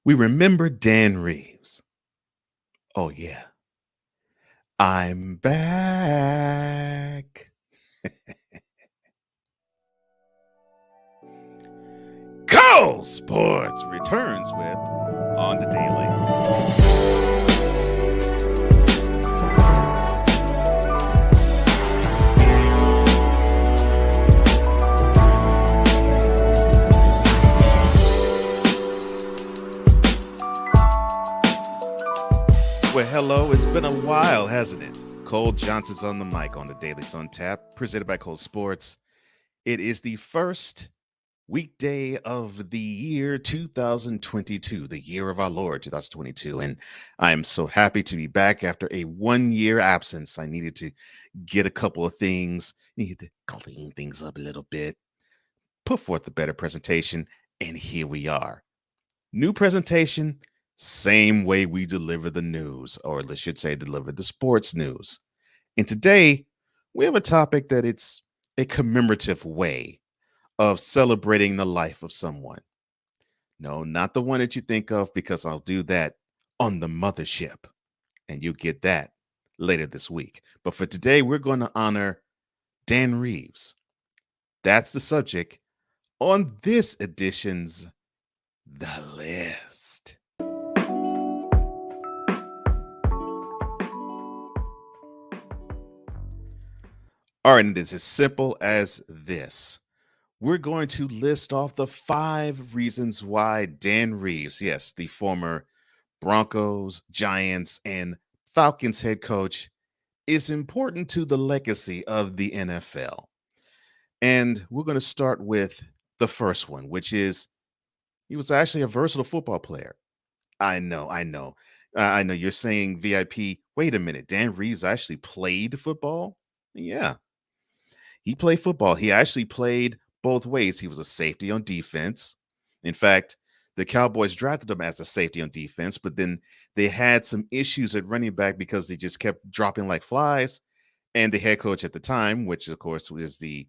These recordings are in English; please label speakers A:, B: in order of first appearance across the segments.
A: We remember Dan Reeves. Oh, yeah. I'm back. Go Sports returns with On the Daily. Well, hello. It's been a while, hasn't it? Cole Johnson's on the mic on the Daily's on Tap, presented by Cole Sports. It is the first weekday of the year 2022, the year of our Lord 2022. And I'm so happy to be back after a 1 year absence. I needed to get a couple of things, needed to clean things up a little bit, put forth a better presentation, and here we are. New presentation, same way we deliver the news, or I should say, deliver the sports news. And today, we have a topic that it's a commemorative way of celebrating the life of someone. No, not the one that you think of, because I'll do that on the mothership, and you'll get that later this week. But for today, we're going to honor Dan Reeves. That's the subject on this edition's The List. All right, and it's as simple as this. We're going to list off the 5 reasons why Dan Reeves, yes, the former Broncos, Giants, and Falcons head coach, is important to the legacy of the NFL. And we're going to start with the first one, which is he was actually a versatile football player. I know you're saying VIP. Wait a minute. Dan Reeves actually played football? Yeah, he played football. He actually played both ways. He was a safety on defense. In fact, the Cowboys drafted him as a safety on defense, but then they had some issues at running back because they just kept dropping like flies. And the head coach at the time, which of course was the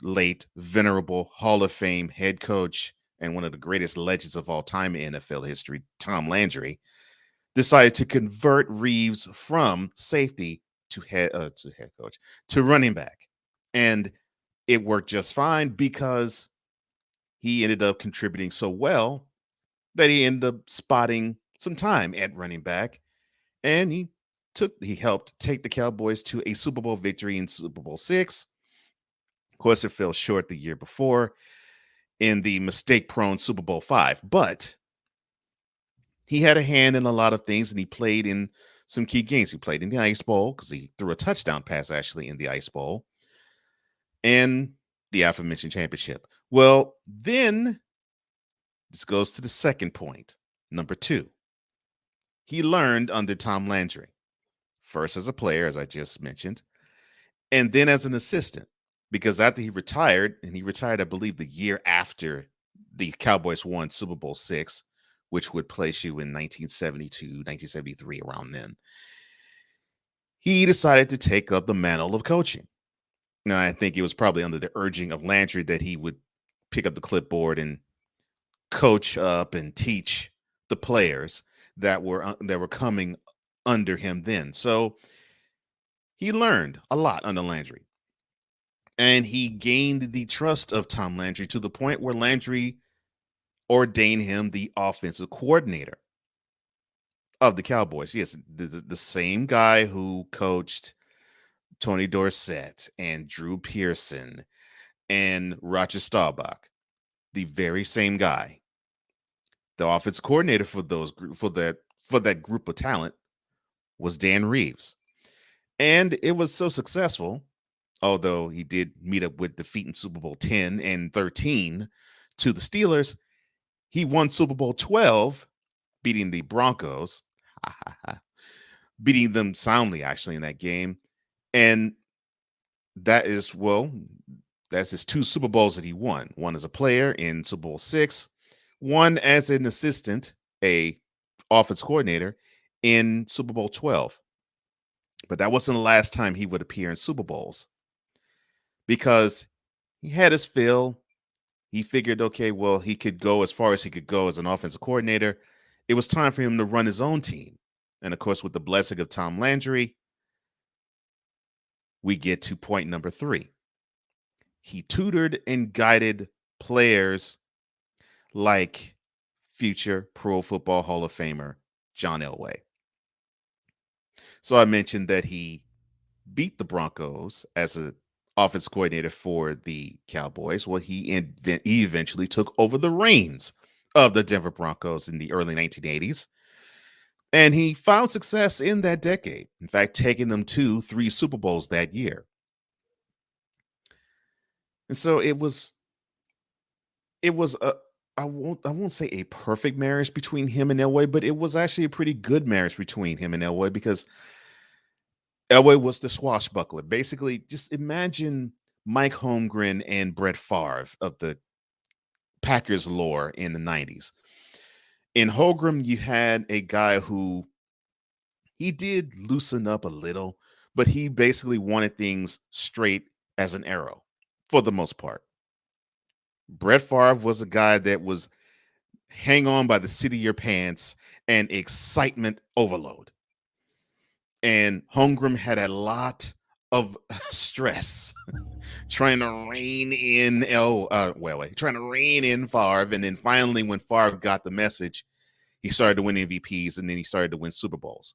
A: late venerable Hall of Fame head coach and one of the greatest legends of all time in NFL history, Tom Landry, decided to convert Reeves from safety to head coach to running back. And it worked just fine because he ended up contributing so well that he ended up spotting some time at running back, and he helped take the Cowboys to a Super Bowl victory in Super Bowl VI. Of course, it fell short the year before in the mistake-prone Super Bowl V, but he had a hand in a lot of things, and he played in some key games. He played in the Ice Bowl because he threw a touchdown pass actually in the Ice Bowl, and the aforementioned championship. Well, then this goes to the second point. Number 2, he learned under Tom Landry, first as a player, as I just mentioned, and then as an assistant, because after he retired, and he retired, I believe, the year after the Cowboys won Super Bowl VI, which would place you in 1972, 1973, around then, he decided to take up the mantle of coaching. Now, I think it was probably under the urging of Landry that he would pick up the clipboard and coach up and teach the players that were coming under him then. So he learned a lot under Landry, and he gained the trust of Tom Landry to the point where Landry ordained him the offensive coordinator of the Cowboys. Yes, the same guy who coached Tony Dorsett and Drew Pearson and Roger Staubach, the very same guy. The offense coordinator for that group of talent was Dan Reeves. And it was so successful, although he did meet up with defeat in Super Bowl X and XIII to the Steelers, he won Super Bowl XII, beating the Broncos, beating them soundly actually in that game. And that's his 2 Super Bowls that he won. One as a player in Super Bowl VI, one as an assistant, a offense coordinator in Super Bowl XII. But that wasn't the last time he would appear in Super Bowls, because he had his fill. He figured, okay, well, he could go as far as he could go as an offensive coordinator. It was time for him to run his own team. And of course, with the blessing of Tom Landry, we get to point number three. He tutored and guided players like future Pro Football Hall of Famer John Elway. So I mentioned that he beat the Broncos as an offense coordinator for the Cowboys. Well, he eventually took over the reins of the Denver Broncos in the early 1980s. And he found success in that decade. In fact, taking them to 3 Super Bowls that year. And so it was a I won't say a perfect marriage between him and Elway, but it was actually a pretty good marriage between him and Elway because Elway was the swashbuckler. Basically, just imagine Mike Holmgren and Brett Favre of the Packers lore in the 90s. In Holmgren, you had a guy who he did loosen up a little, but he basically wanted things straight as an arrow for the most part. Brett Favre was a guy that was hang on by the seat of your pants and excitement overload. And Holmgren had a lot of stress trying to rein in trying to rein in Favre. And then finally, when Favre got the message, he started to win MVPs and then he started to win Super Bowls.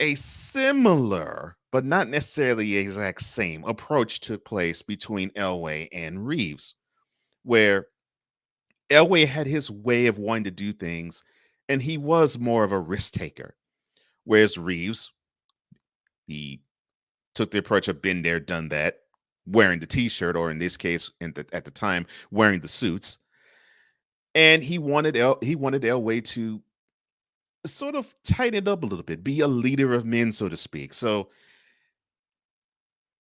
A: A similar, but not necessarily exact same approach took place between Elway and Reeves, where Elway had his way of wanting to do things, and he was more of a risk taker. Whereas Reeves, he took the approach of been there, done that, wearing the t-shirt, or in this case, at the time, wearing the suits. And he wanted Elway to sort of tighten it up a little bit, be a leader of men, so to speak. So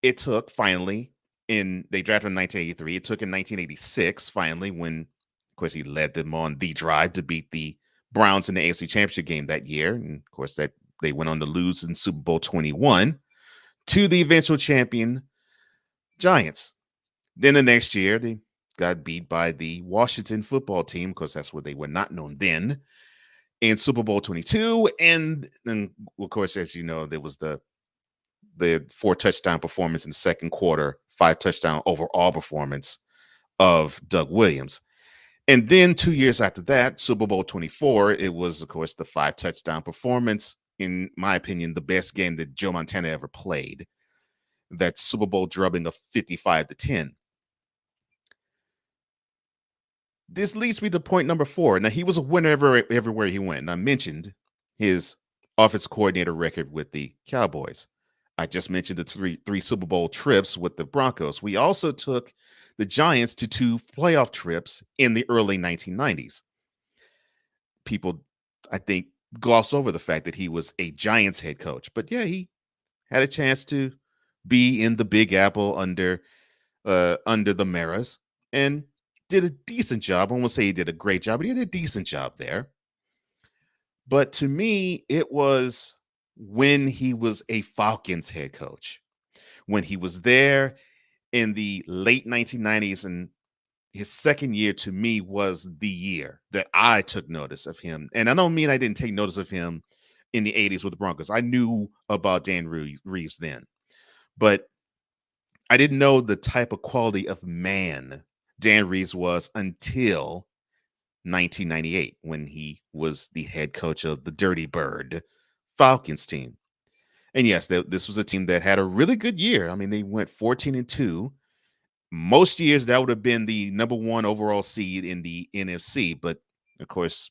A: it took finally in they drafted in 1983. It took in 1986 finally when, of course, he led them on the drive to beat the Browns in the AFC Championship game that year, and of course that they went on to lose in Super Bowl 21 to the eventual champion Giants. Then the next year they got beat by the Washington football team, because that's what they were not known then, in Super Bowl 22, and then of course, as you know, there was the 4 touchdown performance in the second quarter, 5 touchdown overall performance of Doug Williams. And then 2 years after that, Super Bowl 24, it was, of course, the 5 touchdown performance. In my opinion, the best game that Joe Montana ever played. That Super Bowl drubbing of 55-10. This leads me to point number 4. Now, he was a winner everywhere he went. And I mentioned his offense coordinator record with the Cowboys. I just mentioned the three Super Bowl trips with the Broncos. We also took the Giants to 2 playoff trips in the early 1990s. People, I think, gloss over the fact that he was a Giants head coach. But yeah, he had a chance to be in the Big Apple under the Maras and did a decent job. I won't say he did a great job, but he did a decent job there. But to me, it was when he was a Falcons head coach, when he was there in the late 1990s, and his second year to me was the year that I took notice of him. And I don't mean I didn't take notice of him in the 80s with the Broncos. I knew about Dan Reeves then, but I didn't know the type of quality of man Dan Reeves was until 1998, when he was the head coach of the Dirty Bird Falcons team. And yes, this was a team that had a really good year. I mean, they went 14-2. Most years that would have been the number 1 overall seed in the NFC, but of course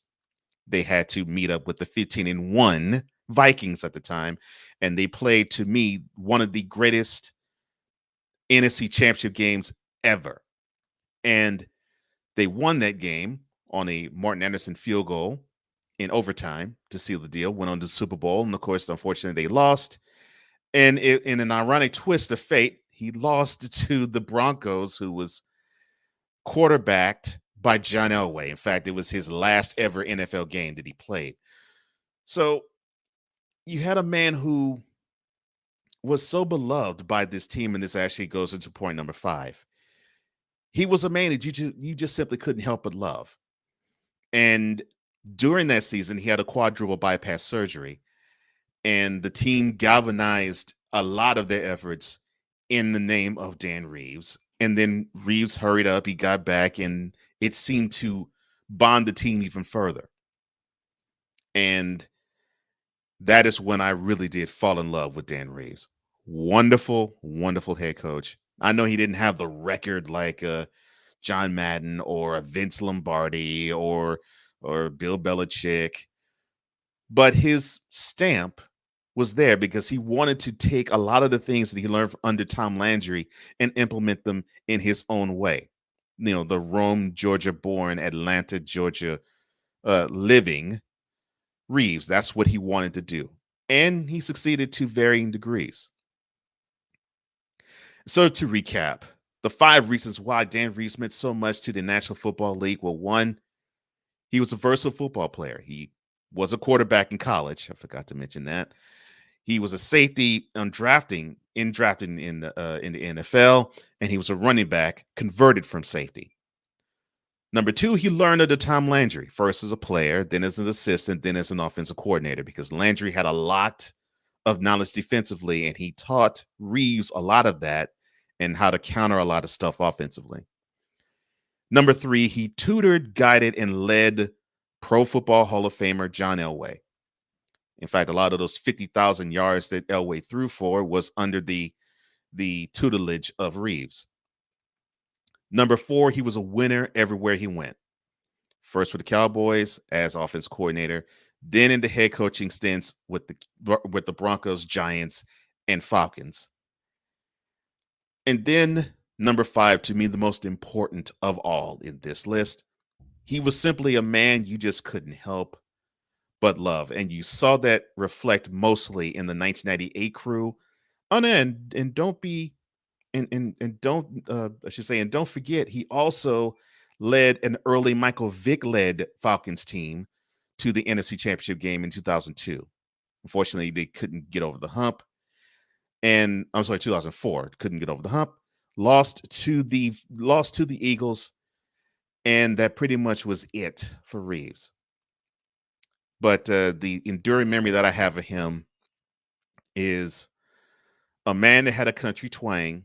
A: they had to meet up with the 15-1 Vikings at the time, and they played, to me, one of the greatest NFC championship games ever. And they won that game on a Martin Anderson field goal in overtime to seal the deal, went on to the Super Bowl. And of course, unfortunately, they lost. And in an ironic twist of fate, he lost to the Broncos, who was quarterbacked by John Elway. In fact, it was his last ever NFL game that he played. So you had a man who was so beloved by this team, and this actually goes into point number 5. He was a man that you just simply couldn't help but love. And during that season, he had a quadruple bypass surgery, and the team galvanized a lot of their efforts in the name of Dan Reeves. And then Reeves hurried up, he got back, and it seemed to bond the team even further. And that is when I really did fall in love with Dan Reeves. Wonderful, wonderful head coach. I know he didn't have the record like John Madden or Vince Lombardi or Bill Belichick, but his stamp was there because he wanted to take a lot of the things that he learned under Tom Landry and implement them in his own way. You know, the Rome, Georgia born, Atlanta, Georgia living Reeves. That's what he wanted to do. And he succeeded to varying degrees. So to recap, the 5 reasons why Dan Reeves meant so much to the National Football League. Well, 1, he was a versatile football player. He was a quarterback in college. I forgot to mention that. He was a safety drafting in the NFL, and he was a running back converted from safety. Number 2, he learned under Tom Landry, first as a player, then as an assistant, then as an offensive coordinator, because Landry had a lot of knowledge defensively, and he taught Reeves a lot of that and how to counter a lot of stuff offensively. Number 3, he tutored, guided, and led Pro Football Hall of Famer John Elway. In fact, a lot of those 50,000 yards that Elway threw for was under the tutelage of Reeves. Number 4, he was a winner everywhere he went. First with the Cowboys as offense coordinator, then in the head coaching stints with the Broncos, Giants, and Falcons. And then number 5, to me, the most important of all in this list, he was simply a man you just couldn't help but love. And you saw that reflect mostly in the 1998 crew. Oh, and don't be and don't I should say, and don't forget, he also led an early Michael Vick led Falcons team to the NFC Championship game in 2002. Unfortunately, they couldn't get over the hump. And I'm sorry, 2004 couldn't get over the hump. Lost to the Eagles, and that pretty much was it for Reeves. But the enduring memory that I have of him is a man that had a country twang,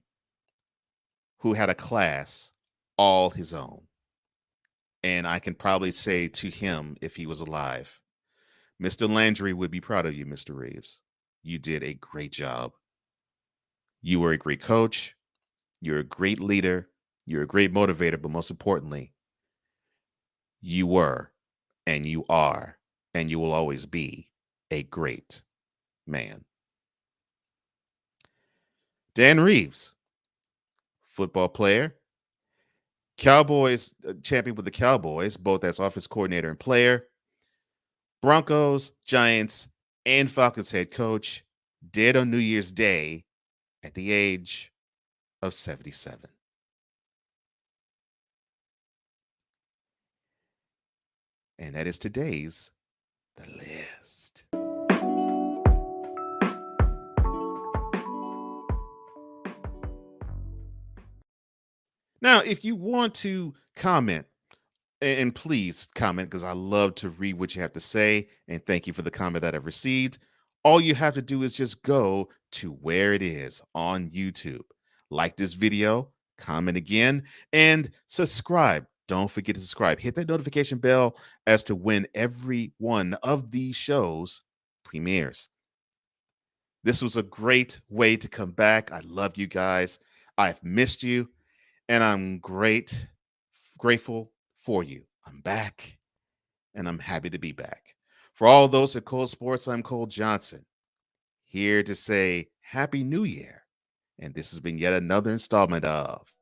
A: who had a class all his own. And I can probably say to him, if he was alive, Mr. Landry would be proud of you, Mr. Reeves. You did a great job. You were a great coach. You're a great leader. You're a great motivator. But most importantly, you were, and you are, and you will always be a great man. Dan Reeves, football player, Cowboys champion with the Cowboys, both as offense coordinator and player, Broncos, Giants, and Falcons head coach, dead on New Year's Day at the age of 77. And that is today's The List. Now, if you want to comment, and please comment, because I love to read what you have to say, and thank you for the comment that I've received. All you have to do is just go to where it is on YouTube. Like this video, comment again, and subscribe. Don't forget to subscribe. Hit that notification bell as to when every one of these shows premieres. This was a great way to come back. I love you guys. I've missed you, and I'm grateful for you. I'm back, and I'm happy to be back. For all those at Cole Sports, I'm Cole Johnson, here to say Happy New Year. And this has been yet another installment of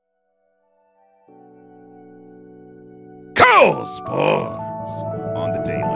A: Cole Sports on the Daily.